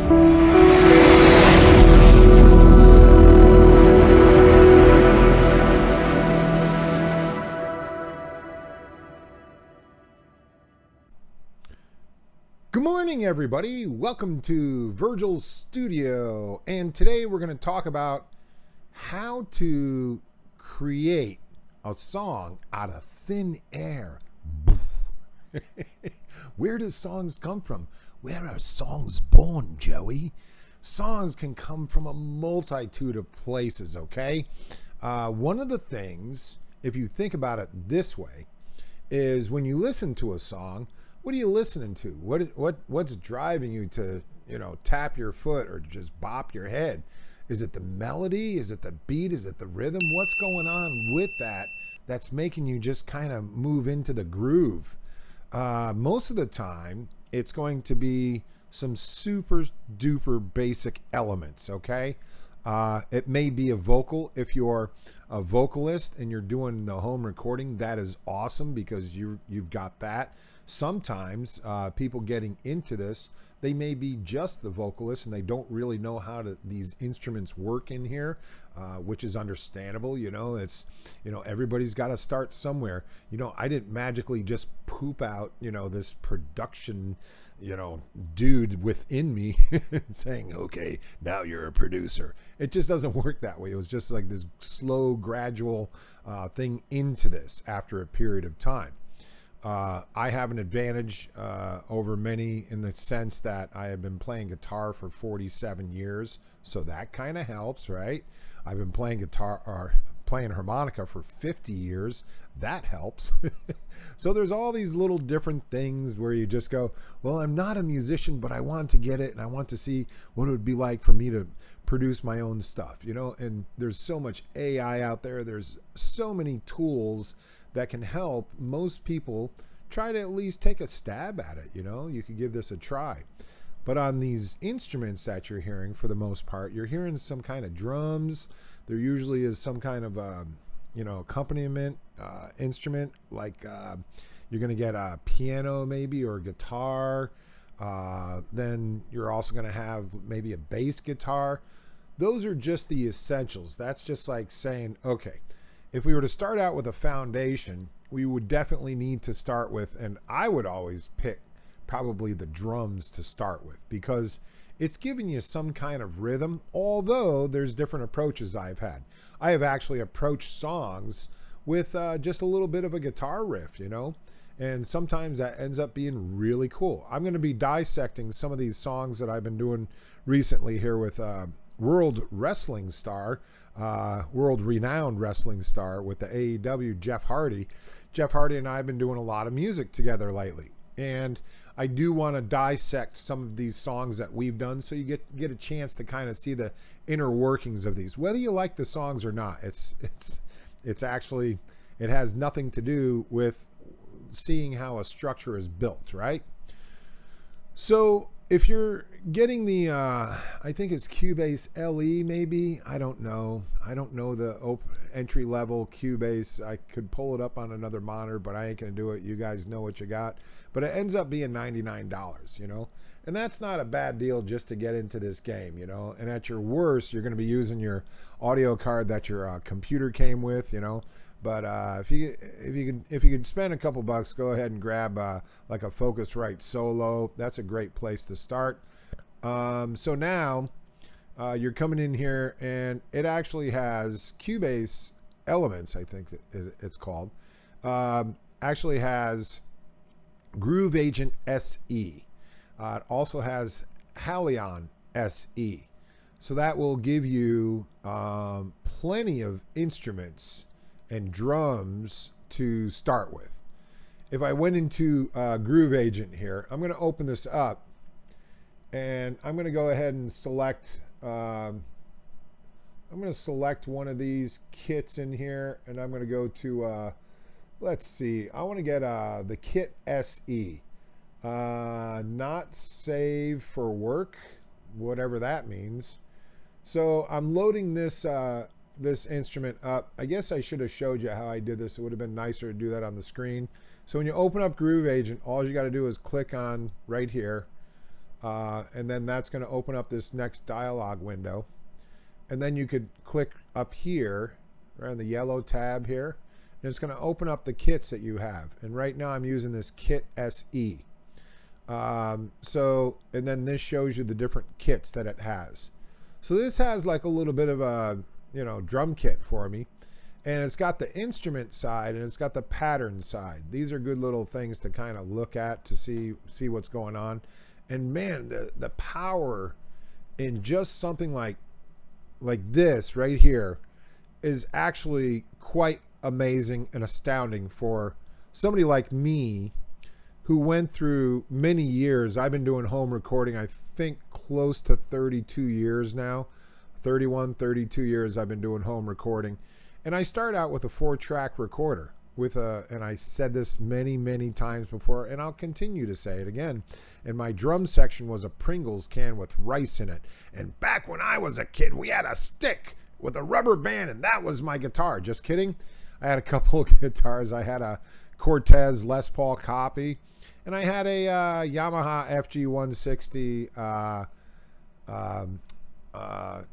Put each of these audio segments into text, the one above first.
Good morning, everybody. Welcome to Virgil's Studio. And today we're going to talk about how to create a song out of thin air. Where do songs come from? Where are songs born, Joey? Songs can come from a multitude of places, okay? One of the things, if you think about it this way, is when you listen to a song, what are you listening to? What's driving you to, tap your foot or just bop your head? Is it the melody? Is it the beat? Is it the rhythm? What's going on with that that's making you just kind of move into the groove? Most of the time, it's going to be some super duper basic elements, okay? It may be a vocal. If you're a vocalist and you're doing the home recording, that is awesome because you've got that. Sometimes people getting into this, they may be just the vocalist and they don't really know how these instruments work in here, which is understandable. Everybody's got to start somewhere. I didn't magically just poop out, this production, dude within me saying, okay, now you're a producer. It just doesn't work that way. It was just like this slow, gradual thing into this after a period of time. I have an advantage over many in the sense that I have been playing guitar for 47 years, so that kind of helps, right? I've been playing guitar or playing harmonica for 50 years. That helps. So there's all these little different things where you just go, well, I'm not a musician, but I want to get it, and I want to see what it would be like for me to produce my own stuff, and there's so much AI out there. There's so many tools that can help most people try to at least take a stab at it. You could give this a try. But on these instruments that you're hearing, for the most part, you're hearing some kind of drums. There usually is some kind of accompaniment instrument, like you're going to get a piano maybe, or a guitar. Then you're also going to have maybe a bass guitar. Those are just the essentials. That's just like saying, okay, if we were to start out with a foundation, we would definitely need to start with, and I would always pick probably the drums to start with, because it's giving you some kind of rhythm, although there's different approaches I've had. I have actually approached songs with just a little bit of a guitar riff, and sometimes that ends up being really cool. I'm going to be dissecting some of these songs that I've been doing recently here with world wrestling star, world-renowned wrestling star with the AEW, Jeff Hardy. Jeff Hardy and I have been doing a lot of music together lately, and I do want to dissect some of these songs that we've done, so you get a chance to kind of see the inner workings of these. Whether you like the songs or not, it's actually, it has nothing to do with seeing how a structure is built, right? So if you're getting the, I think it's Cubase LE maybe. I don't know the entry level Cubase. I could pull it up on another monitor, but I ain't going to do it. You guys know what you got. But it ends up being $99, And that's not a bad deal just to get into this game, And at your worst, you're going to be using your audio card that your computer came with, But if you could spend a couple bucks, go ahead and grab like a Focusrite Solo. That's a great place to start. So now you're coming in here, and it actually has Cubase Elements, I think it's called. Actually has Groove Agent SE. It also has Halion SE. So that will give you plenty of instruments and drums to start with. If I went into Groove Agent here, I'm going to open this up, and I'm going to go ahead and select one of these kits in here, and I'm going to go to let's see, I want to get the kit SE, not save for work, whatever that means. So I'm loading this this instrument up. I guess I should have showed you how I did this. It would have been nicer to do that on the screen. So when you open up Groove Agent, all you got to do is click on right here, And then that's going to open up this next dialog window. And then you could click up here, right on the yellow tab here, and it's going to open up the kits that you have. And right now I'm using this Kit SE. And then this shows you the different kits that it has. So this has like a little bit of a, drum kit for me. And it's got the instrument side and it's got the pattern side. These are good little things to kind of look at to see what's going on. And man, the power in just something like this right here is actually quite amazing and astounding for somebody like me who went through many years. I've been doing home recording, I think close to 32 years now. 31, 32 years I've been doing home recording. And I started out with a 4-track recorder and I said this many, many times before, and I'll continue to say it again. And my drum section was a Pringles can with rice in it. And back when I was a kid, we had a stick with a rubber band, and that was my guitar. Just kidding. I had a couple of guitars. I had a Cortez Les Paul copy, and I had a Yamaha FG160,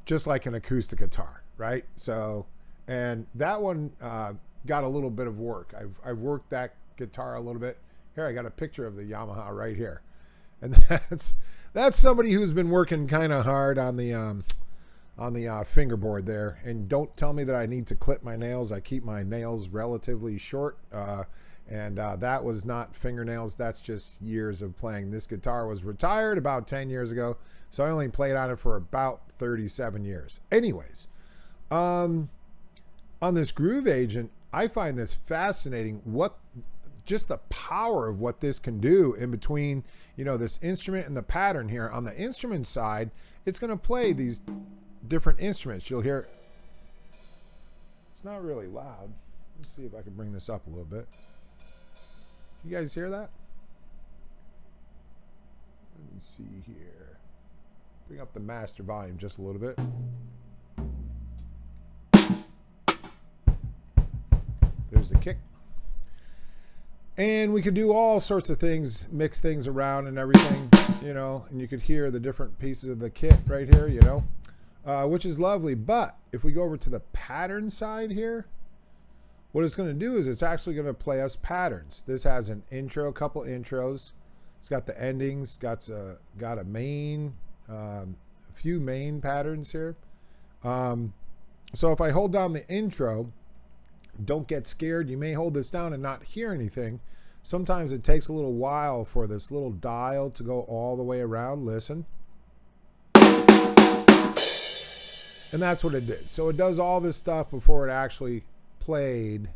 just like an acoustic guitar, right? So, and that one got a little bit of work. I've worked that guitar a little bit. Here, I got a picture of the Yamaha right here. And that's somebody who's been working kind of hard on the fingerboard there. And don't tell me that I need to clip my nails. I keep my nails relatively short. And that was not fingernails. That's just years of playing. This guitar was retired about 10 years ago. So I only played on it for about 37 years. Anyways, on this Groove Agent, I find this fascinating. Just the power of what this can do in between, this instrument and the pattern here. On the instrument side, it's going to play these different instruments. You'll hear, it's not really loud. Let's see if I can bring this up a little bit. You guys hear that? Let me see here. Bring up the master volume just a little bit. There's the kick. And we could do all sorts of things, mix things around and everything, and you could hear the different pieces of the kit right here, which is lovely. But if we go over to the pattern side here, what it's going to do is it's actually going to play us patterns. This has an intro, a couple intros. It's got the endings, got a main, a few main patterns here. So if I hold down the intro, don't get scared. You may hold this down and not hear anything. Sometimes it takes a little while for this little dial to go all the way around. Listen. And that's what it did. So it does all this stuff before it actually played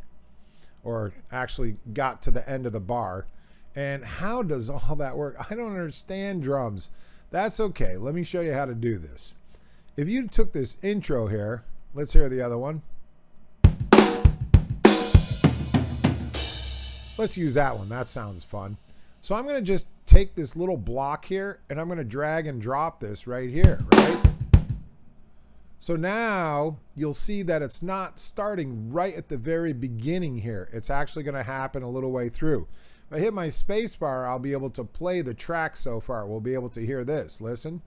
or actually got to the end of the bar. And how does all that work? I don't understand drums. That's okay. Let me show you how to do this. If you took this intro here, let's hear the other one. Let's use that one. That sounds fun. So I'm going to just take this little block here and I'm going to drag and drop this right here, right? So now you'll see that it's not starting right at the very beginning here. It's actually going to happen a little way through. If I hit my space bar, I'll be able to play the track so far. We'll be able to hear this. Listen.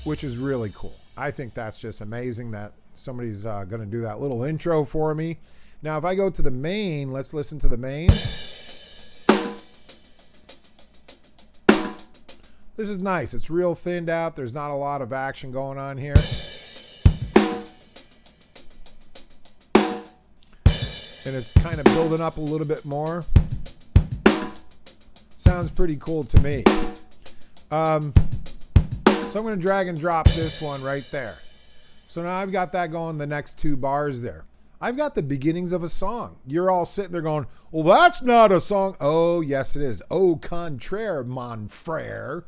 Which is really cool. I think that's just amazing that somebody's going to do that little intro for me. Now, if I go to the main, let's listen to the main. This is nice. It's real thinned out. There's not a lot of action going on here. And it's kind of building up a little bit more. Sounds pretty cool to me. So I'm going to drag and drop this one right there. So now I've got that going the next 2 bars there. I've got the beginnings of a song. You're all sitting there going, well, that's not a song. Oh, yes, it is. Au contraire, mon frère.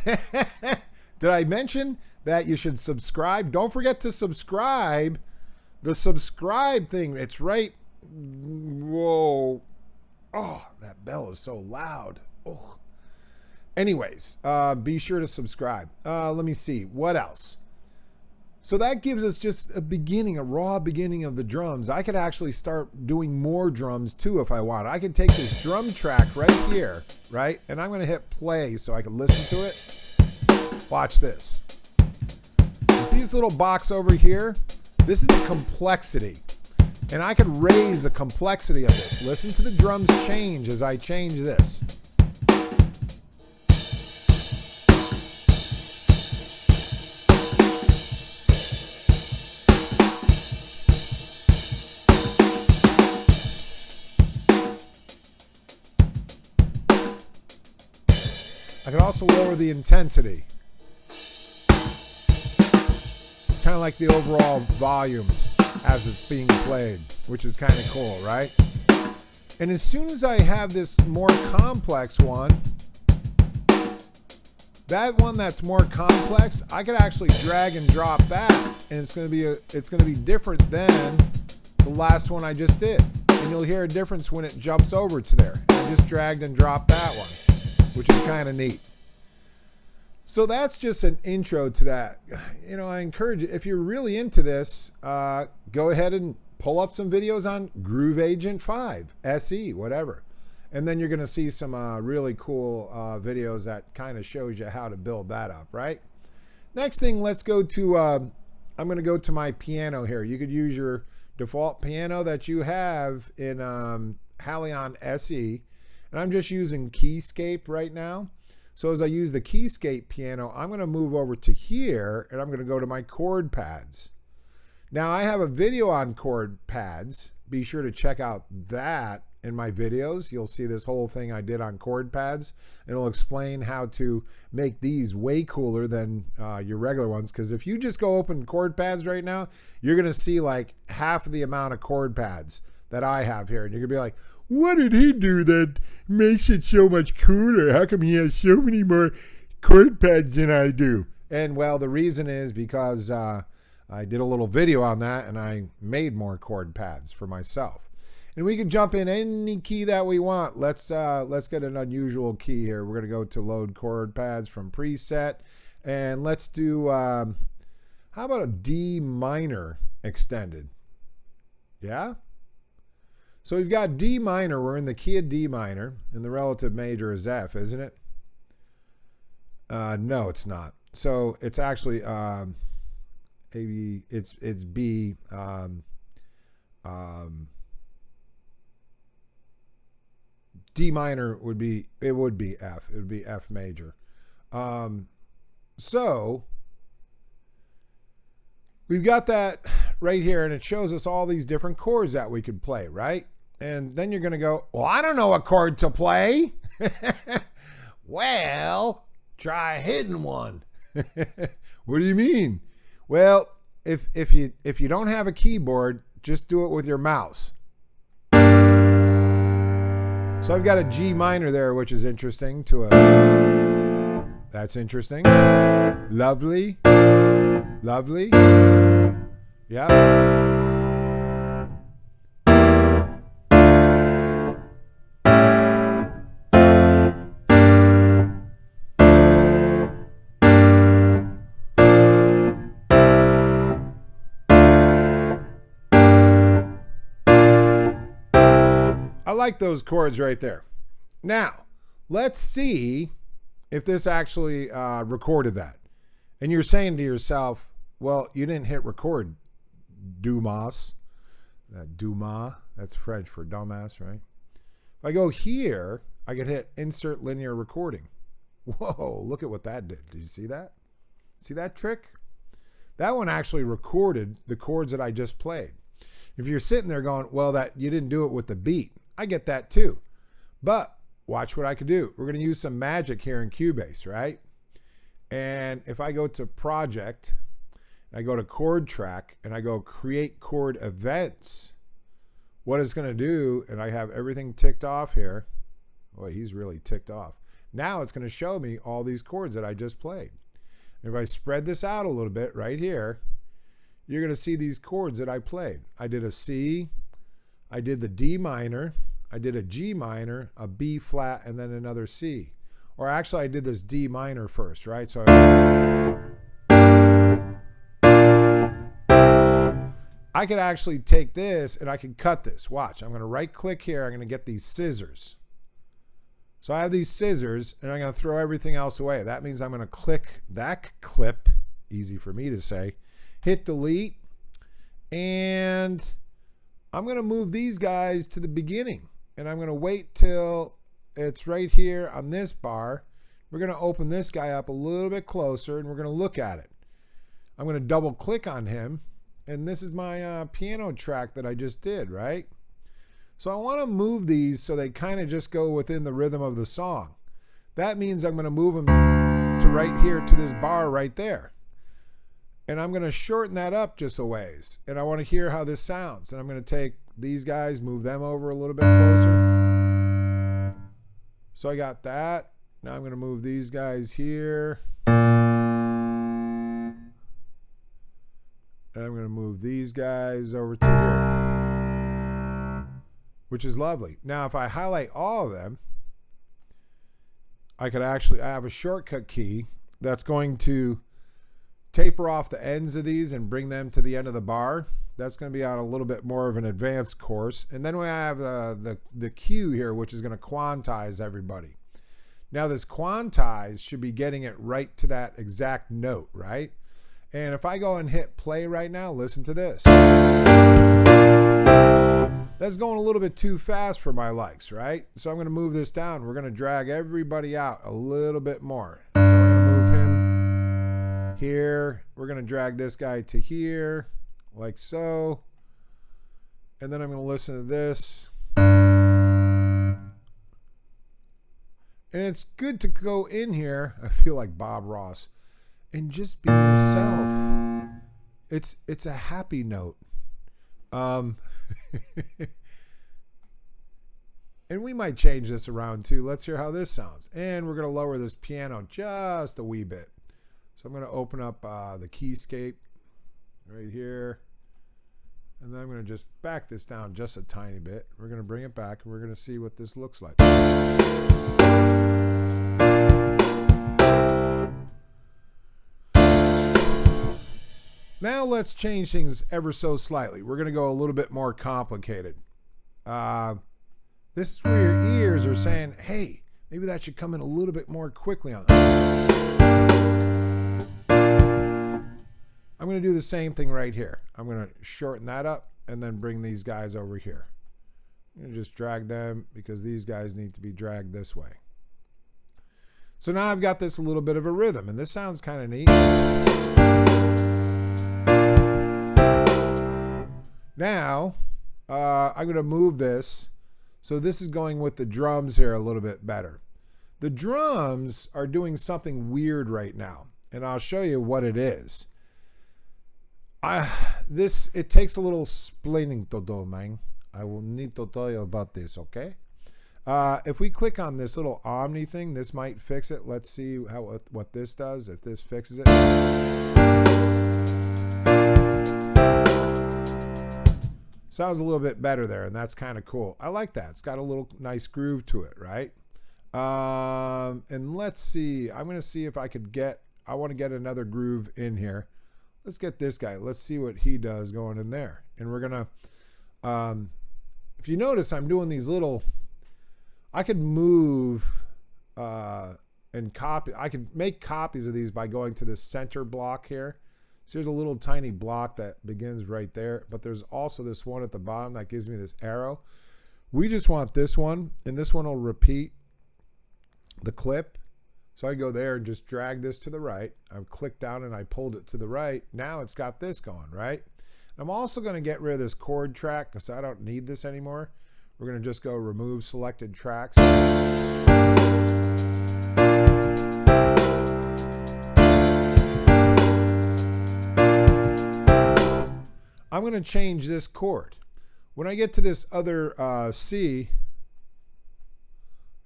Did I mention that you should subscribe? Don't forget to subscribe. The subscribe thing, it's right. Whoa. Oh, that bell is so loud. Oh. Anyways, be sure to subscribe. Let me see. What else? So that gives us just a beginning, a raw beginning of the drums. I could actually start doing more drums too if I want. I can take this drum track right here, right? And I'm going to hit play so I can listen to it. Watch this. You see this little box over here? This is the complexity. And I could raise the complexity of this. Listen to the drums change as I change this. I can also lower the intensity. It's kind of like the overall volume as it's being played, which is kind of cool, right? And as soon as I have this more complex one, that one that's more complex, I could actually drag and drop that, and it's going to be different than the last one I just did. And you'll hear a difference when it jumps over to there. And I just dragged and dropped that one, which is kind of neat. So that's just an intro to that. You know, I encourage you, if you're really into this, go ahead and pull up some videos on Groove Agent 5, SE, whatever. And then you're going to see some really cool videos that kind of shows you how to build that up, right? Next thing, let's go to, I'm going to go to my piano here. You could use your default piano that you have in Halion SE. And I'm just using Keyscape right now. So as I use the Keyscape piano, I'm going to move over to here, and I'm going to go to my chord pads. Now, I have a video on chord pads. Be sure to check out that in my videos. You'll see this whole thing I did on chord pads. It'll explain how to make these way cooler than your regular ones, because if you just go open chord pads right now, you're going to see like half of the amount of chord pads that I have here. And you're going to be like, what did he do that makes it so much cooler? How come he has so many more chord pads than I do? And well, the reason is because I did a little video on that, and I made more chord pads for myself. And we can jump in any key that we want. Let's get an unusual key here. We're going to go to load chord pads from preset, and let's do how about a D minor extended? Yeah. So we've got D minor. We're in the key of D minor, and the relative major is F, isn't it? No, it's not. So it's actually it's B. D minor would be F. It would be F major. So we've got that right here, and it shows us all these different chords that we could play, right? And then you're going to go, well, I don't know a chord to play. Well, try a hidden one. What do you mean? Well, if you don't have a keyboard, just do it with your mouse. So I've got a G minor there, which is interesting to a, that's interesting. Lovely. Lovely. Yeah. I like those chords right there. Now, let's see if this actually recorded that. And you're saying to yourself, well, you didn't hit record, Dumas. Dumas, that's French for dumbass, right? If I go here, I can hit insert linear recording. Whoa, look at what that did. Did you see that? See that trick? That one actually recorded the chords that I just played. If you're sitting there going, well, that you didn't do it with the beat, I get that too. But watch what I can do. We're going to use some magic here in Cubase, right? And if I go to project, I go to chord track, and I go create chord events, what it's going to do, and I have everything ticked off here. Boy, he's really ticked off. Now it's going to show me all these chords that I just played. And if I spread this out a little bit right here, you're going to see these chords that I played. I did a C, I did the D minor, I did a G minor, a B flat, and then another C. Or actually, I did this D minor first, right? So I could actually take this and I can cut this. Watch, I'm going to right click here. I'm going to get these scissors. So I have these scissors and I'm going to throw everything else away. That means I'm going to click that clip, easy for me to say, hit delete, and I'm going to move these guys to the beginning, and I'm going to wait till it's right here on this bar. We're going to open this guy up a little bit closer and we're going to look at it. I'm going to double click on him, and this is my piano track that I just did, right? So I want to move these so they kind of just go within the rhythm of the song. That means I'm going to move them to right here to this bar right there. And I'm going to shorten that up just a ways. And I want to hear how this sounds. And I'm going to take these guys, move them over a little bit closer. So I got that. Now I'm going to move these guys here. And I'm going to move these guys over to here, which is lovely. Now, if I highlight all of them, I have a shortcut key that's going to taper off the ends of these and bring them to the end of the bar. That's going to be on a little bit more of an advanced course. And then we have the Q here, which is going to quantize everybody. Now this quantize should be getting it right to that exact note, right? And if I go and hit play right now, listen to this. That's going a little bit too fast for my likes, right? So I'm going to move this down. We're going to drag everybody out a little bit more. So I'm going to move him here. We're going to drag this guy to here, like so. And then I'm going to listen to this. And it's good to go in here. I feel like Bob Ross. And just be yourself. It's a happy note. And we might change this around too. Let's hear how this sounds. And we're going to lower this piano just a wee bit. So I'm going to open up the keyscape right here. And then I'm going to just back this down just a tiny bit. We're going to bring it back and we're going to see what this looks like. Now let's change things ever so slightly. We're going to go a little bit more complicated. This is where your ears are saying, hey, maybe that should come in a little bit more quickly on this. I'm going to do the same thing right here. I'm going to shorten that up and then bring these guys over here. I'm going to just drag them because these guys need to be dragged this way. So now I've got this a little bit of a rhythm, and this sounds kind of neat. Now, I'm going to move this. So this is going with the drums here a little bit better. The drums are doing something weird right now, and I'll show you what it is. It takes a little explaining to do, man. I will need to tell you about this, okay? If we click on this little Omni thing, this might fix it. Let's see what this does, if this fixes it. Sounds a little bit better there, and that's kind of cool. I like that. It's got a little nice groove to it, right? And let's see. I'm going to see if I want to get another groove in here. Let's get this guy. Let's see what he does going in there. And we're going to, if you notice, I'm doing these little, I could move and copy. I could make copies of these by going to this center block here. So there's a little tiny block that begins right there, but there's also this one at the bottom that gives me this arrow. We just want this one, and this one will repeat the clip. So I go there and just drag this to the right. I clicked down and I pulled it to the right. Now it's got this going, right? I'm also going to get rid of this chord track because I don't need this anymore. We're going to just go remove selected tracks. I'm going to change this chord. When I get to this other C,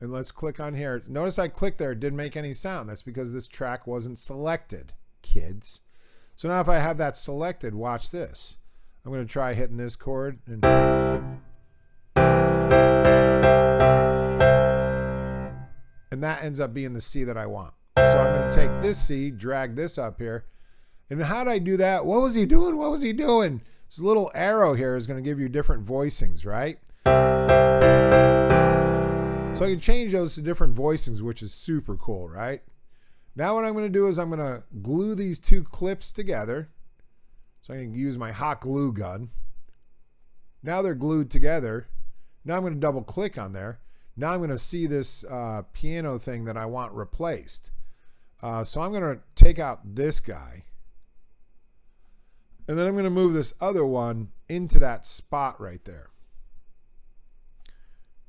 and let's click on here. Notice I clicked there, it didn't make any sound. That's because this track wasn't selected, kids. So now if I have that selected, watch this. I'm going to try hitting this chord. And that ends up being the C that I want. So I'm going to take this C, drag this up here. And how did I do that? What was he doing? What was he doing? This little arrow here is going to give you different voicings, right? So I can change those to different voicings, which is super cool, right? Now what I'm going to do is I'm going to glue these two clips together. So I can use my hot glue gun. Now they're glued together. Now I'm going to double click on there. Now I'm going to see this piano thing that I want replaced. So I'm going to take out this guy. And then I'm going to move this other one into that spot right there.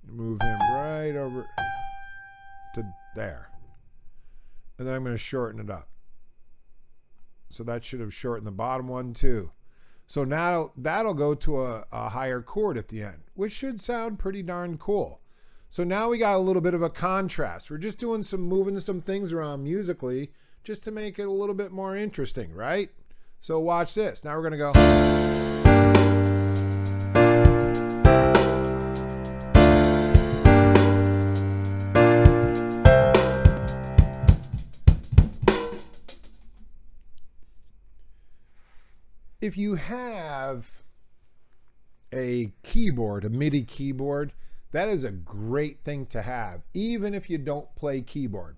Move him right over to there. And then I'm going to shorten it up. So that should have shortened the bottom one too. So now that'll go to a higher chord at the end, which should sound pretty darn cool. So now we got a little bit of a contrast. We're just doing moving some things around musically just to make it a little bit more interesting, right? So watch this. Now we're going to go. If you have a keyboard, a MIDI keyboard, that is a great thing to have, even if you don't play keyboard.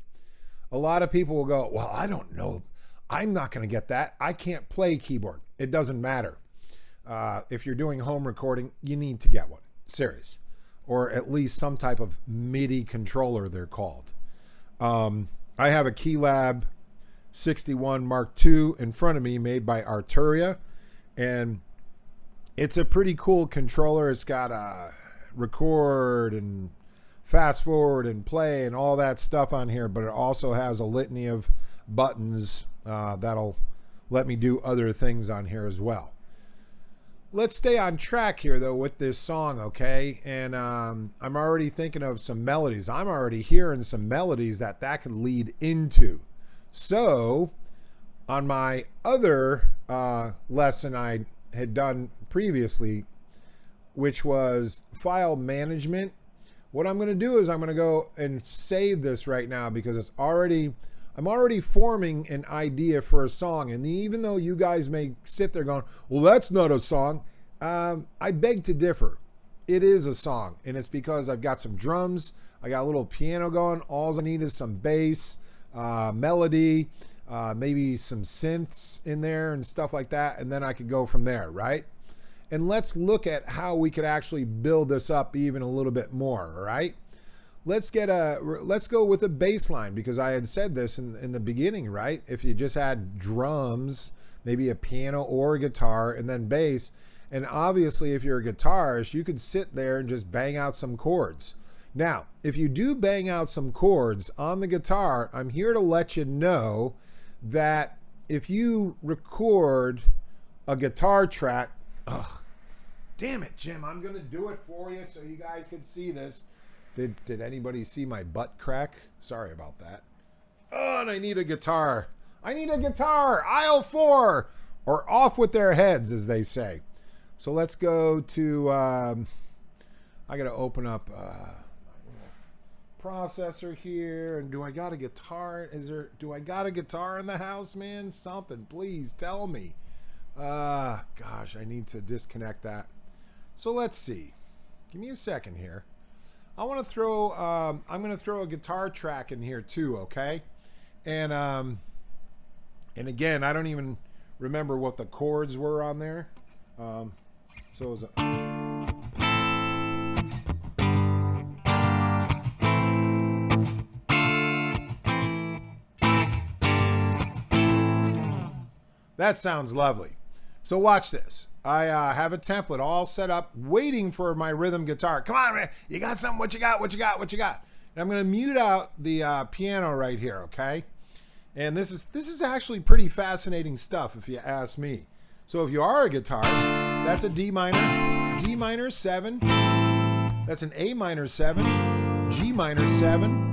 A lot of people will go, well, I don't know. I'm not going to get that. I can't play keyboard. It doesn't matter. If you're doing home recording, you need to get one. Serious. Or at least some type of MIDI controller, they're called. I have a Keylab 61 Mark II in front of me made by Arturia. And it's a pretty cool controller. It's got a record and fast forward and play and all that stuff on here, but it also has a litany of buttons that'll let me do other things on here as well. Let's stay on track here though with this song, okay? And I'm already thinking of some melodies. I'm already hearing some melodies that could lead into. So on my other lesson I had done previously, which was file management, what I'm going to do is I'm going to go and save this right now because I'm already forming an idea for a song. And even though you guys may sit there going, well, that's not a song, I beg to differ. It is a song, and it's because I've got some drums, I got a little piano going, all I need is some bass, melody, maybe some synths in there and stuff like that, and then I could go from there, right? And let's look at how we could actually build this up even a little bit more, right? Let's go with a bass line, because I had said this in the beginning, right? If you just had drums, maybe a piano or a guitar, and then bass, and obviously if you're a guitarist, you could sit there and just bang out some chords. Now, if you do bang out some chords on the guitar, I'm here to let you know that if you record a guitar track, damn it, Jim, I'm gonna do it for you so you guys can see this. Did anybody see my butt crack? Sorry about that. Oh, and I need a guitar. I need a guitar. Aisle 4, or off with their heads, as they say. So let's go to. I gotta open up processor here, and do I got a guitar? Do I got a guitar in the house, man? Something, please tell me. Gosh, I need to disconnect that. So let's see. Give me a second here. I want to throw. I'm going to throw a guitar track in here too. Okay, and again, I don't even remember what the chords were on there. So it was that sounds lovely. So watch this. I have a template all set up, waiting for my rhythm guitar. Come on, man. You got something? What you got? What you got? What you got? And I'm going to mute out the piano right here, okay? And this is actually pretty fascinating stuff, if you ask me. So if you are a guitarist, that's a D minor 7. That's an A minor 7, G minor 7.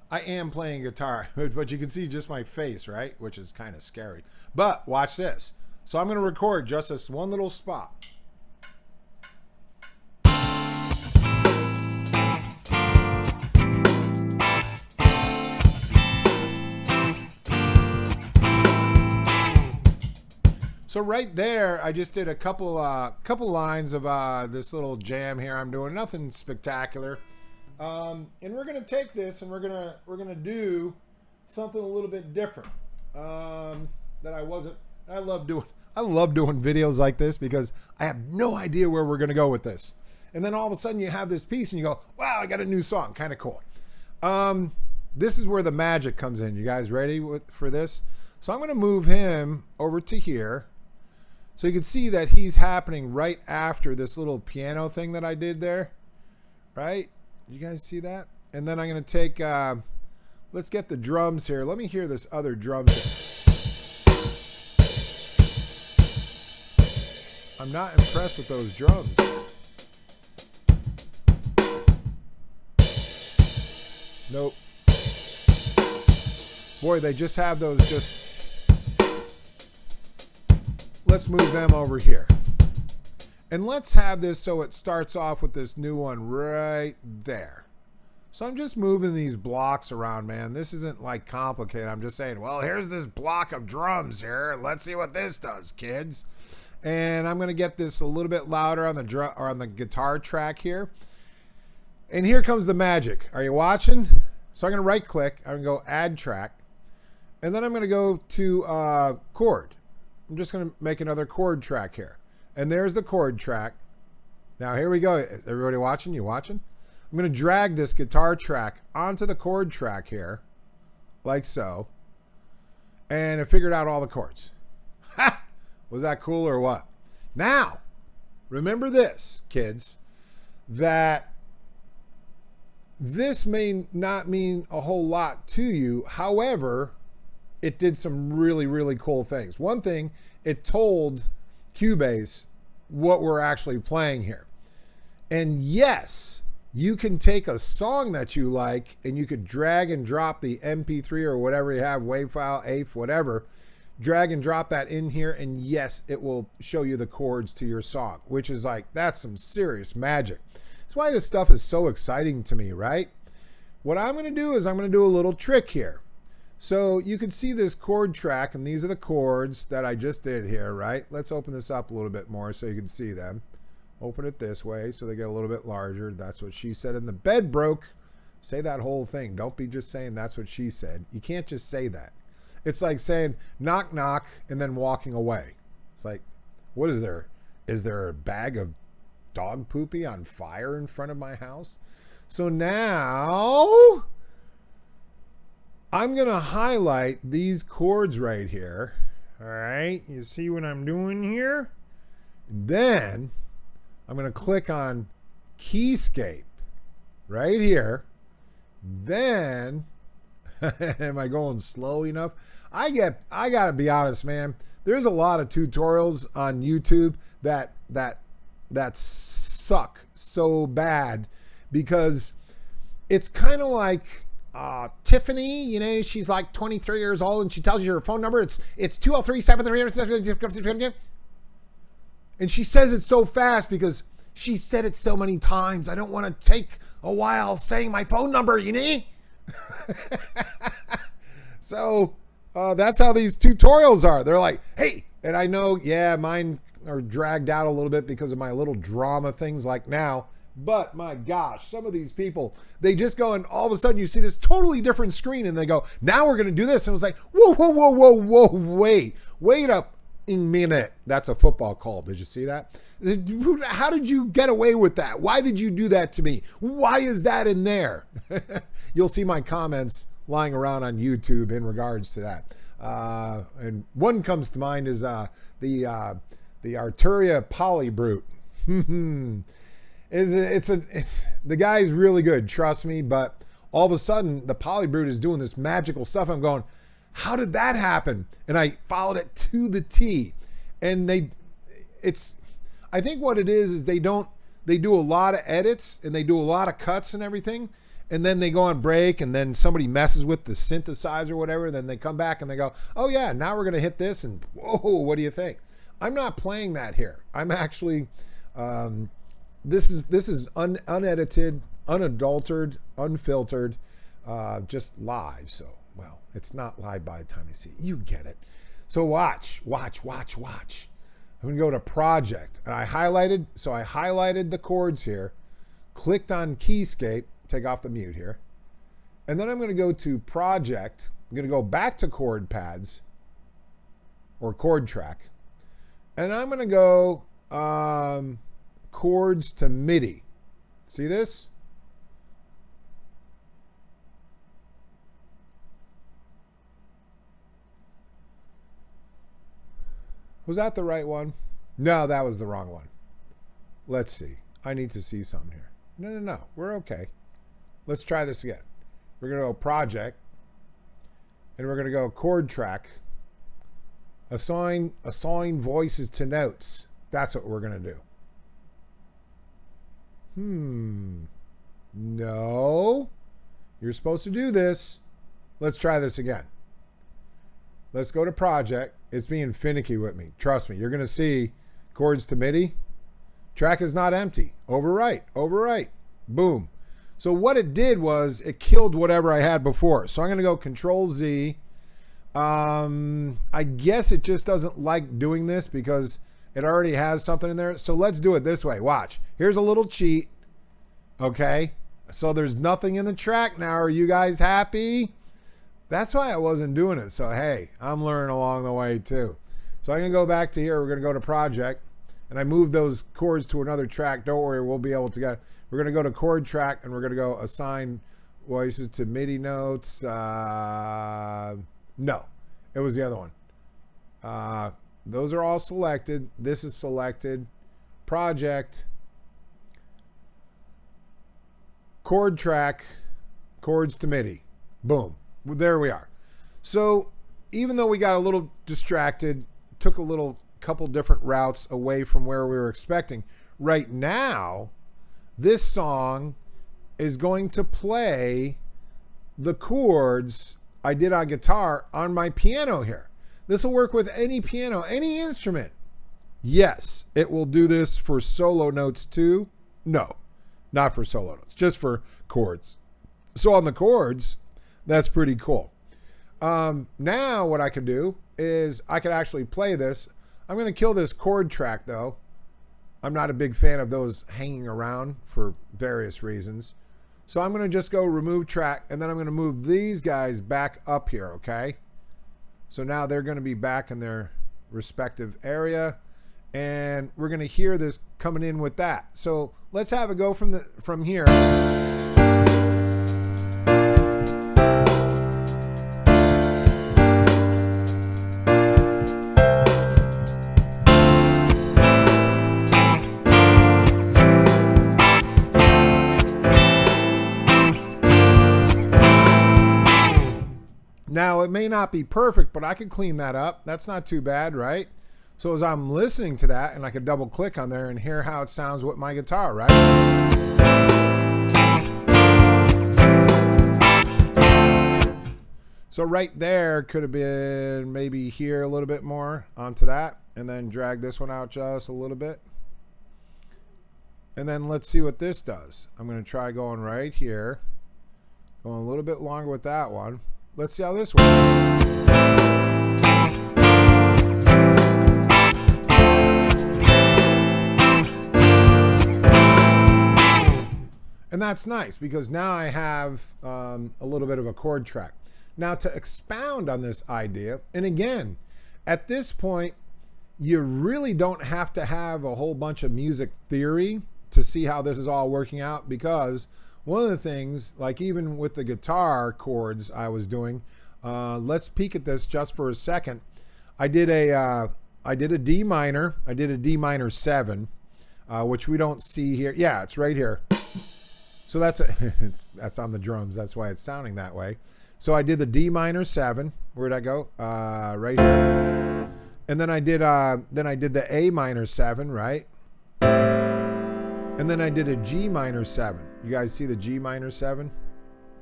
I am playing guitar, but you can see just my face, right? Which is kind of scary. But watch this. So I'm going to record just this one little spot. So right there, I just did a couple lines of this little jam here. I'm doing nothing spectacular, and we're gonna take this and we're gonna do something a little bit different that I wasn't. I love doing videos like this because I have no idea where we're gonna go with this, and then all of a sudden you have this piece and you go, "Wow, I got a new song, kind of cool." This is where the magic comes in. You guys ready for this? So I'm gonna move him over to here. So you can see that he's happening right after this little piano thing that I did there, right? You guys see that? And then I'm going to take, let's get the drums here. Let me hear this other drum. I'm not impressed with those drums. Nope. Boy, they just have those just... Let's move them over here. And let's have this so it starts off with this new one right there. So I'm just moving these blocks around, man. This isn't like complicated. I'm just saying, well, here's this block of drums here. Let's see what this does, kids. And I'm going to get this a little bit louder on the drum or on the guitar track here. And here comes the magic. Are you watching? So I'm going to right click. I'm going to go add track. And then I'm going to go to chord. I'm just going to make another chord track here. And there's the chord track. Now here we go. Everybody watching? You watching? I'm going to drag this guitar track onto the chord track here, like so. And I figured out all the chords. Ha! Was that cool or what? Now, remember this, kids, that this may not mean a whole lot to you. However, it did some really, really cool things. One thing, it told Cubase what we're actually playing here. And yes, you can take a song that you like and you could drag and drop the MP3 or whatever you have, WAV file, AIF, whatever, drag and drop that in here, and yes, it will show you the chords to your song, which is like, that's some serious magic. That's why this stuff is so exciting to me, right? What I'm going to do is I'm going to do a little trick here. So you can see this chord track, and these are the chords that I just did here, right? Let's open this up a little bit more so you can see them. Open it this way so they get a little bit larger. That's what she said. And the bed broke. Say that whole thing. Don't be just saying that's what she said. You can't just say that. It's like saying knock, knock, and then walking away. It's like, what is there? Is there a bag of dog poopy on fire in front of my house? So now I'm going to highlight these chords right here. All right. You see what I'm doing here? And then I'm going to click on Keyscape right here. Then, am I going slow enough? I got to be honest, man. There's a lot of tutorials on YouTube that suck so bad because it's kind of like Tiffany, you know, she's like 23 years old and she tells you her phone number. It's 203-738. And she says it so fast because she said it so many times. I don't want to take a while saying my phone number, you know? So that's how these tutorials are. They're like, hey, and I know, yeah, mine are dragged out a little bit because of my little drama things like now. But my gosh, some of these people, they just go and all of a sudden you see this totally different screen and they go, now we're going to do this. And it was like, whoa, wait up a minute. That's a football call. Did you see that? How did you get away with that? Why did you do that to me? Why is that in there? You'll see my comments lying around on YouTube in regards to that. And one comes to mind is the Arturia Polybrute. It's the guy's really good, trust me, but all of a sudden the Polybrute is doing this magical stuff. I'm going, how did that happen? And I followed it to the T. And I think what it is they do a lot of edits and they do a lot of cuts and everything. And then they go on break and then somebody messes with the synthesizer or whatever. Then they come back and they go, oh yeah, now we're going to hit this. And whoa, what do you think? I'm not playing that here. I'm actually, this is unedited, unadulterated, unfiltered, just live. So, well, it's not live by the time you see it. You get it. So watch. I'm going to go to project, and I highlighted the chords here, clicked on Keyscape, take off the mute here, and then I'm going to go to project. I'm going to go back to chord pads or chord track, and I'm going to go chords to MIDI. See this? Was that the right one? No, that was the wrong one. Let's see. I need to see something here. No. We're okay. Let's try this again. We're going to go project, and we're going to go chord track. Assign voices to notes. That's what we're going to do. No. You're supposed to do this. Let's try this again. Let's go to project. It's being finicky with me. Trust me. You're going to see chords to MIDI. Track is not empty. Overwrite. Boom. So what it did was it killed whatever I had before. So I'm going to go Control Z. I guess it just doesn't like doing this because it already has something in there. So let's do it this way. Watch. Here's a little cheat. Okay. So there's nothing in the track now. Are you guys happy? That's why I wasn't doing it. So, hey, I'm learning along the way too. So I'm going to go back to here. We're going to go to project. And I moved those chords to another track. Don't worry, we'll be able to get it. We're going to go to chord track, and we're going to go assign voices to MIDI notes. No, it was the other one. Those are all selected. This is selected. Project. Chord track. Chords to MIDI. Boom. There we are. So even though we got a little distracted, took a couple different routes away from where we were expecting, right now, this song is going to play the chords I did on guitar on my piano here. This will work with any piano, any instrument. Yes, it will do this for solo notes too. No, not for solo notes, just for chords. So on the chords, that's pretty cool. Now what I can do is I could actually play this. I'm going to kill this chord track though. I'm not a big fan of those hanging around for various reasons. So I'm going to just go remove track, and then I'm going to move these guys back up here, okay? So now they're going to be back in their respective area, and we're going to hear this coming in with that. So let's have it go from here. Now, it may not be perfect, but I could clean that up. That's not too bad, right? So as I'm listening to that, and I could double click on there and hear how it sounds with my guitar, right? So right there could have been maybe here a little bit more onto that, and then drag this one out just a little bit. And then let's see what this does. I'm going to try going right here, going a little bit longer with that one. Let's see how this works. And that's nice because now I have a little bit of a chord track. Now to expound on this idea, and again, at this point, you really don't have to have a whole bunch of music theory to see how this is all working out, because one of the things, like even with the guitar chords I was doing, let's peek at this just for a second. I did a D minor. I did a D minor 7, which we don't see here. Yeah, it's right here. So that's that's on the drums. That's why it's sounding that way. So I did the D minor 7. Where'd I go? Right here. And then I did the A minor 7, right? And then I did a G minor 7. You guys see the G minor 7?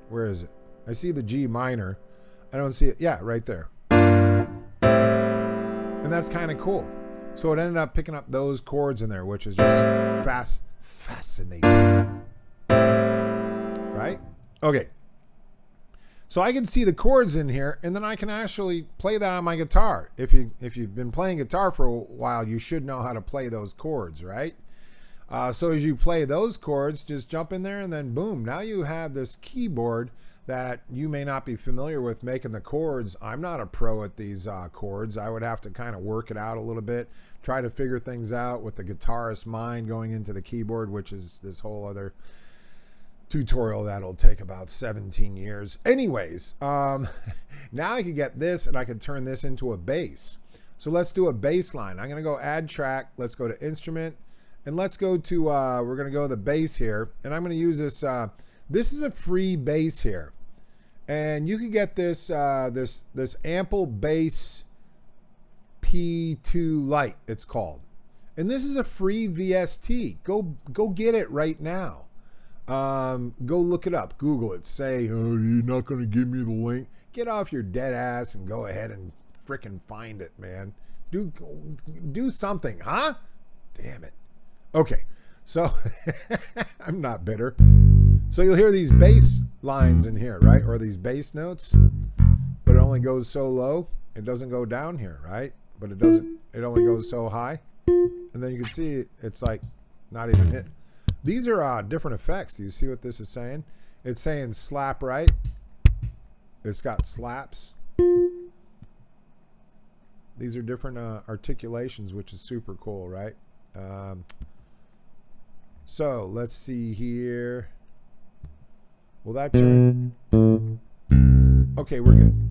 Where is it? I see the G minor. I don't see it. Yeah, right there. And that's kind of cool. So it ended up picking up those chords in there, which is just fascinating. Right? Okay. So I can see the chords in here, and then I can actually play that on my guitar. If you've been playing guitar for a while, you should know how to play those chords, right? So as you play those chords, just jump in there, and then boom, now you have this keyboard that you may not be familiar with making the chords. I'm not a pro at these chords. I would have to kind of work it out a little bit, try to figure things out with the guitarist mind going into the keyboard, which is this whole other tutorial that'll take about 17 years. Anyways, now I can get this and I can turn this into a bass. So let's do a bass line. I'm going to go add track. Let's go to instrument, and let's go to, we're going to go to the bass here, and I'm going to use this. This is a free bass here, and you can get this this Ample Bass P2 Lite, it's called, and this is a free VST. Go get it right now. Go look it up, Google it, say, oh, you're not going to give me the link. Get off your dead ass and go ahead and frickin' find it, man. Do something, huh? Damn it. Okay, so I'm not bitter. So you'll hear these bass lines in here, right? Or these bass notes, but it only goes so low. It doesn't go down here, right? But it only goes so high. And then you can see it's like not even hit. These are different effects. Do you see what this is saying? It's saying slap right. It's got slaps. These are different articulations, which is super cool, right? So let's see here. Will that turn? Okay, we're good.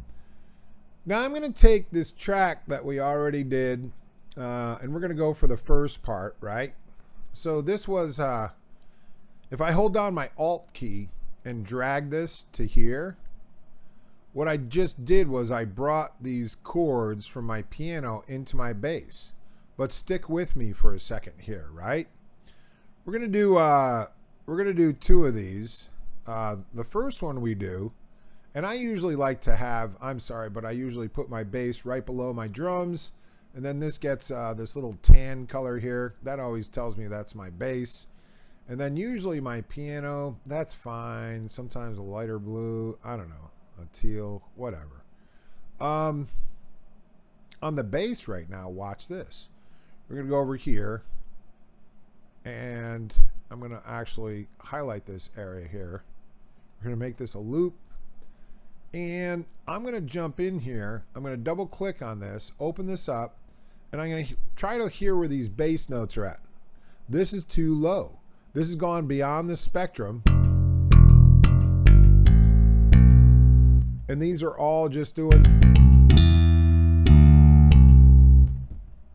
Now I'm going to take this track that we already did, and we're going to go for the first part, right? So this was... if I hold down my Alt key and drag this to here, what I just did was I brought these chords from my piano into my bass. But stick with me for a second here, right? We're gonna do two of these. The first one we do, and I usually like to have, I'm sorry, but I usually put my bass right below my drums, and then this gets this little tan color here. That always tells me that's my bass. And then usually my piano, that's fine. Sometimes a lighter blue, I don't know, a teal, whatever. On the bass right now, watch this. We're going to go over here, and I'm going to actually highlight this area here. We're going to make this a loop, and I'm going to jump in here. I'm going to double click on this, open this up, and I'm going to try to hear where these bass notes are at. This is too low. This has gone beyond the spectrum. And these are all just doing.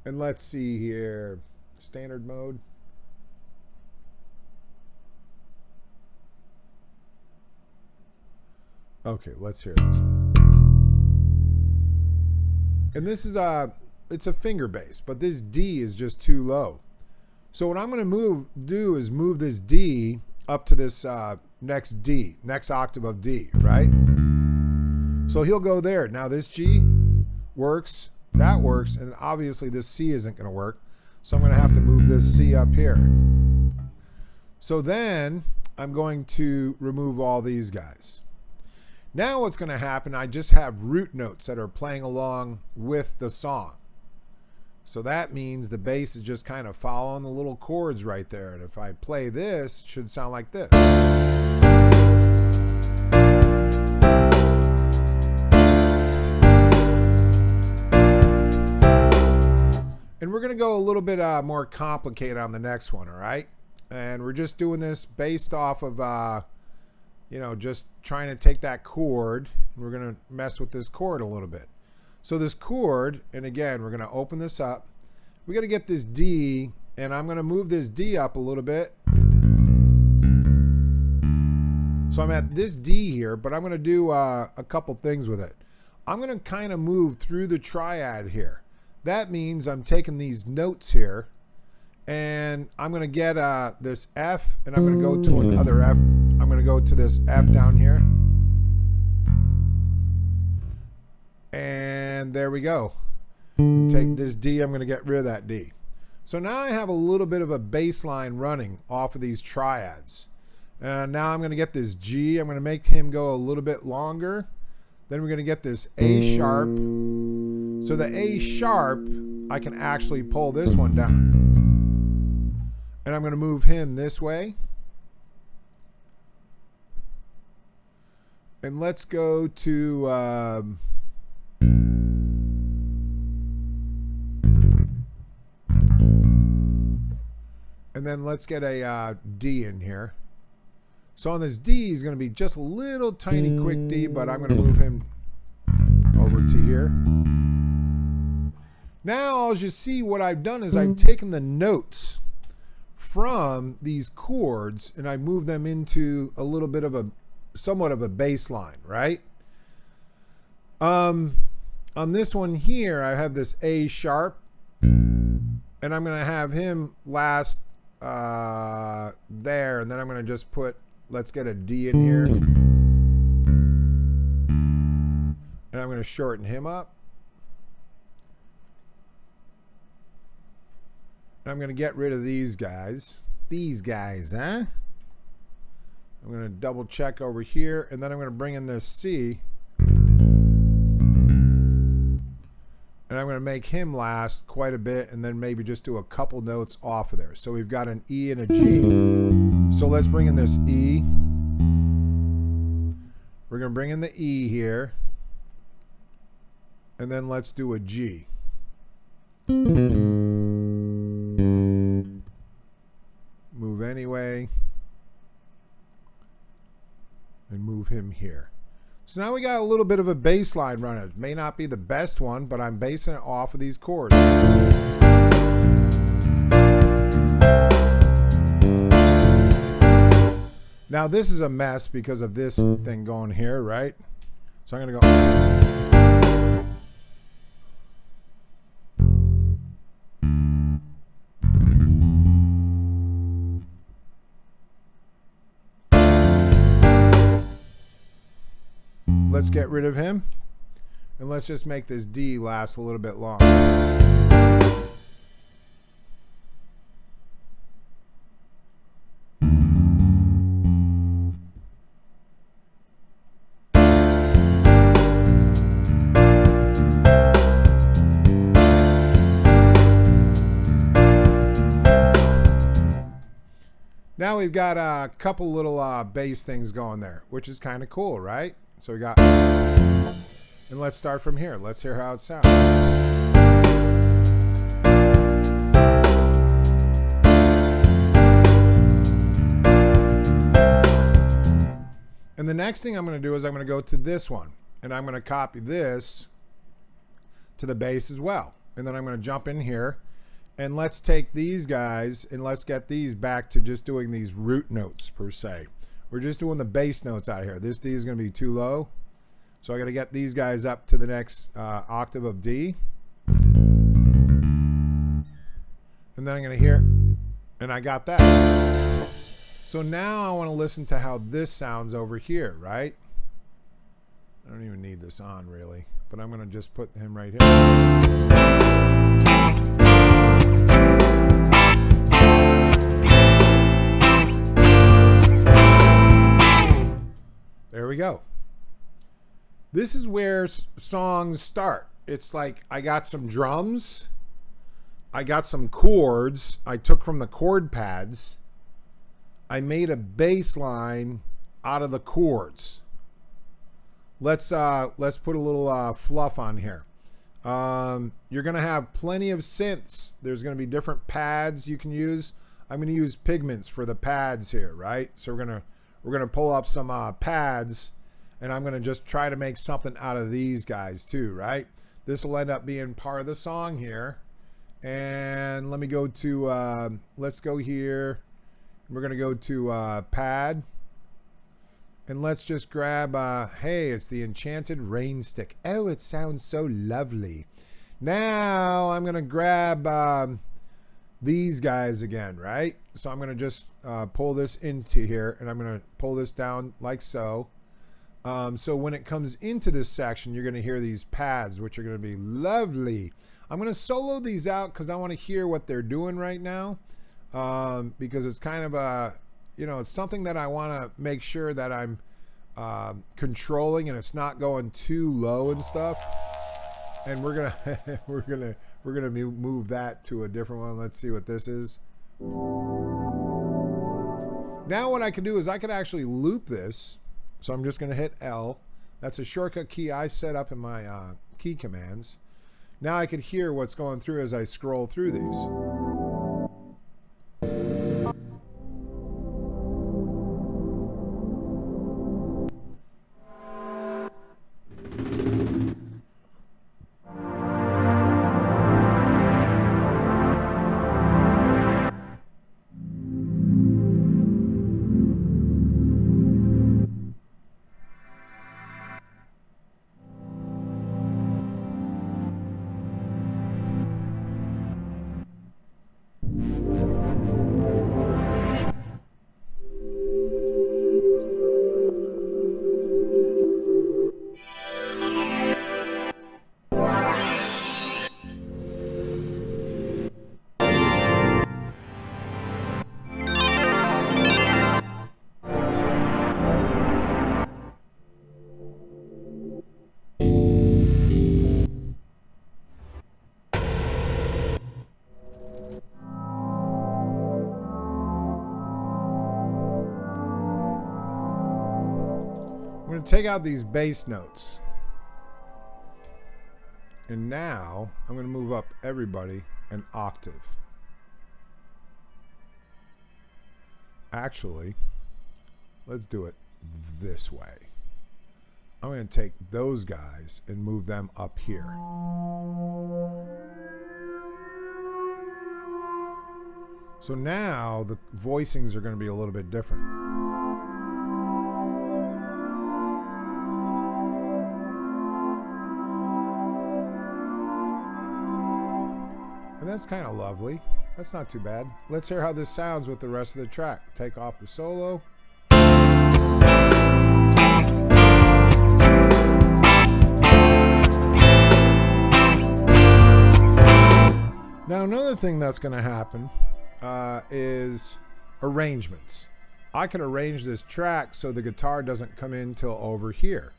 And let's see here. Standard mode. Okay, let's hear this. And this is it's a finger bass, but this D is just too low. So what I'm going to do is move this D up to this next octave of D, right? So he'll go there. Now this G works, that works, and obviously this C isn't going to work. So I'm going to have to move this C up here. So then I'm going to remove all these guys. Now what's going to happen, I just have root notes that are playing along with the song. So that means the bass is just kind of following the little chords right there. And if I play this, it should sound like this. And we're going to go a little bit more complicated on the next one, all right? And we're just doing this based off of, just trying to take that chord, and we're going to mess with this chord a little bit. So this chord, and again, we're going to open this up. We got to get this D, and I'm going to move this D up a little bit. So I'm at this D here, but I'm going to do a couple things with it. I'm going to kind of move through the triad here. That means I'm taking these notes here, and I'm going to get this F, and I'm going to go to another F. I'm going to go to this F down here. And there we go. Take this D, I'm going to get rid of that D. So now I have a little bit of a bass line running off of these triads. And now I'm going to get this G. I'm going to make him go a little bit longer. Then we're going to get this A sharp. So the A sharp, I can actually pull this one down. And I'm going to move him this way. And let's go to and then let's get a D in here. So on this D, he's going to be just a little tiny quick D, but I'm going to move him over to here. Now, as you see, what I've done is I've taken the notes from these chords and I moved them into a little bit of a, somewhat of a bass line, right? On this one here, I have this A sharp, and I'm going to have him last there, and then I'm going to just put, let's get a D in here, and I'm going to shorten him up. And I'm going to get rid of these guys. These guys, huh? I'm going to double check over here, and then I'm going to bring in this C. And I'm going to make him last quite a bit, and then maybe just do a couple notes off of there. So we've got an E and a G. So let's bring in this E. We're going to bring in the E here. And then let's do a G. Move anyway. And move him here. So now we got a little bit of a bass line running. It may not be the best one, but I'm basing it off of these chords. Now this is a mess because of this thing going here, right? So I'm going to go. Let's get rid of him, and let's just make this D last a little bit longer. Now we've got a couple little bass things going there, which is kind of cool, right? So we got, and let's start from here. Let's hear how it sounds. And the next thing I'm going to do is I'm going to go to this one, and I'm going to copy this to the bass as well. And then I'm going to jump in here, and let's take these guys and let's get these back to just doing these root notes per se. We're just doing the bass notes out here. This D is going to be too low. So I got to get these guys up to the next octave of D. And then I'm going to hear, and I got that. So now I want to listen to how this sounds over here, right? I don't even need this on really, but I'm going to just put him right here. There we go. This is where songs start. It's like I got some drums, I got some chords I took from the chord pads, I made a bass line out of the chords. Let's put a little fluff on here. You're gonna have plenty of synths. There's gonna be different pads you can use. I'm gonna use pigments for the pads here, right? So we're gonna pull up some pads, and I'm gonna just try to make something out of these guys too, right? This will end up being part of the song here. And let me go to let's go here. We're gonna go to pad, and let's just grab hey, it's the Enchanted Rain Stick. Oh, it sounds so lovely. Now I'm gonna grab these guys again, right? So I'm gonna just pull this into here, and I'm gonna pull this down like so. So when it comes into this section, you're gonna hear these pads, which are gonna be lovely. I'm gonna solo these out because I want to hear what they're doing right now, because it's kind of a, you know, it's something that I want to make sure that I'm controlling and it's not going too low and stuff. And we're gonna we're gonna move that to a different one. Let's see what this is. Now what I can do is I could actually loop this. So I'm just gonna hit L. That's a shortcut key I set up in my key commands. Now I could hear what's going through as I scroll through these. I'm going to take out these bass notes. And now I'm going to move up everybody an octave. Actually, let's do it this way. I'm going to take those guys and move them up here. So now the voicings are going to be a little bit different. And that's kind of lovely. That's not too bad. Let's hear how this sounds with the rest of the track. Take off the solo. Now another thing that's going to happen is arrangements. I can arrange this track so the guitar doesn't come in till over here.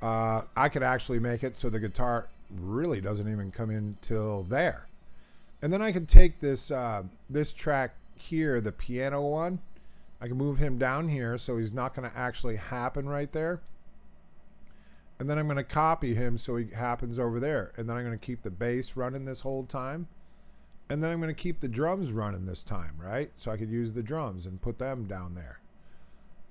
I could actually make it so the guitar really doesn't even come in till there. And then I can take this this track here, the piano one. I can move him down here so he's not going to actually happen right there. And then I'm going to copy him so he happens over there. And then I'm going to keep the bass running this whole time. And then I'm going to keep the drums running this time, right? So I could use the drums and put them down there.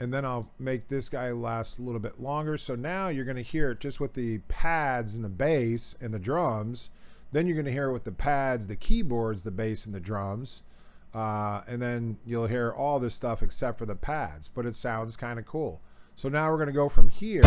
And then I'll make this guy last a little bit longer. So now you're going to hear it just with the pads and the bass and the drums. Then you're going to hear it with the pads, the keyboards, the bass, and the drums. And then you'll hear all this stuff except for the pads. But it sounds kind of cool. So now we're going to go from here.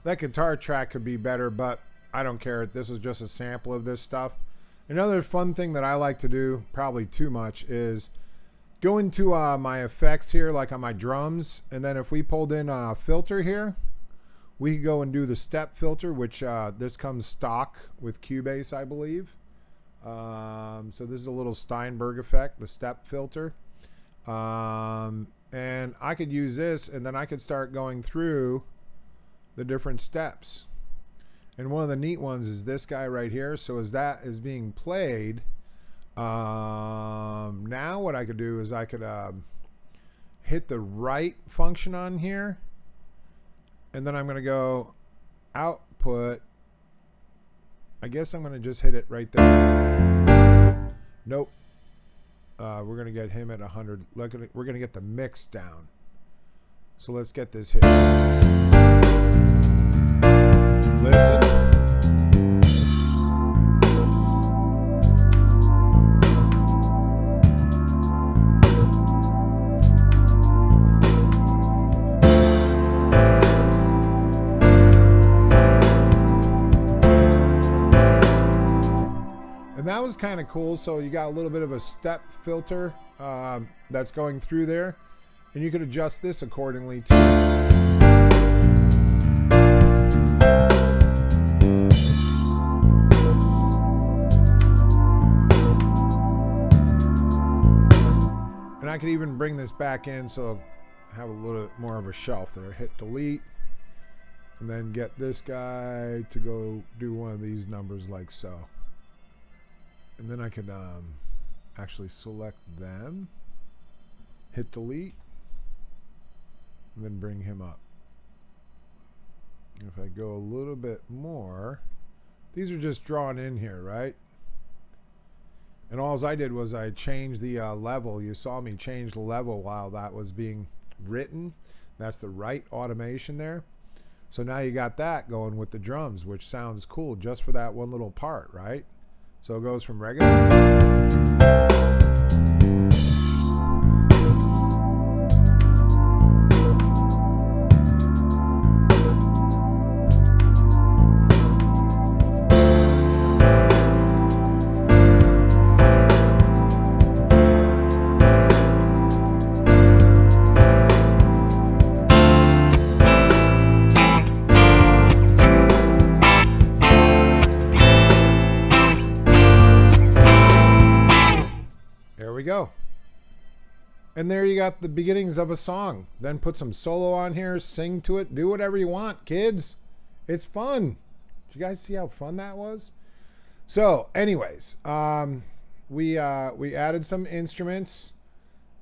That guitar track could be better, but I don't care. This is just a sample of this stuff. Another fun thing that I like to do, probably too much, is go into my effects here, like on my drums, and then if we pulled in a filter here, we could go and do the step filter, which this comes stock with Cubase, I believe. So this is a little Steinberg effect, the step filter. And I could use this, and then I could start going through the different steps. And one of the neat ones is this guy right here. So as that is being played, now what I could do is I could hit the right function on here, and then I'm going to go output. I guess I'm going to just hit it right there. Nope. We're going to get him at 100. We're going to get the mix down. So let's get this here. Listen. is kind of cool. So you got a little bit of a step filter that's going through there, and you could adjust this accordingly too. And I could even bring this back in so I have a little more of a shelf there. Hit delete, and then get this guy to go do one of these numbers like so. And then I could actually select them, hit delete, and then bring him up. If I go a little bit more, these are just drawn in here, right? And all I did was I changed the level. You saw me change the level while that was being written. That's the right automation there. So now you got that going with the drums, which sounds cool just for that one little part, right? So it goes from regular. There we go. And there you got the beginnings of a song. Then put some solo on here, sing to it, do whatever you want, kids. It's fun. Did you guys see how fun that was? So anyways, we added some instruments.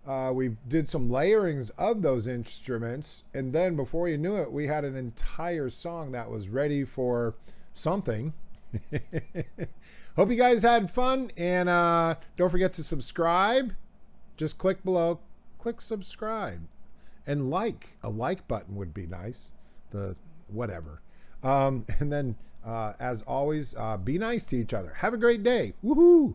We did some layerings of those instruments. And then before you knew it, we had an entire song that was ready for something. Hope you guys had fun, and don't forget to subscribe. Just click below, click subscribe, and like. A like button would be nice. The whatever. And then, as always, be nice to each other. Have a great day. Woohoo!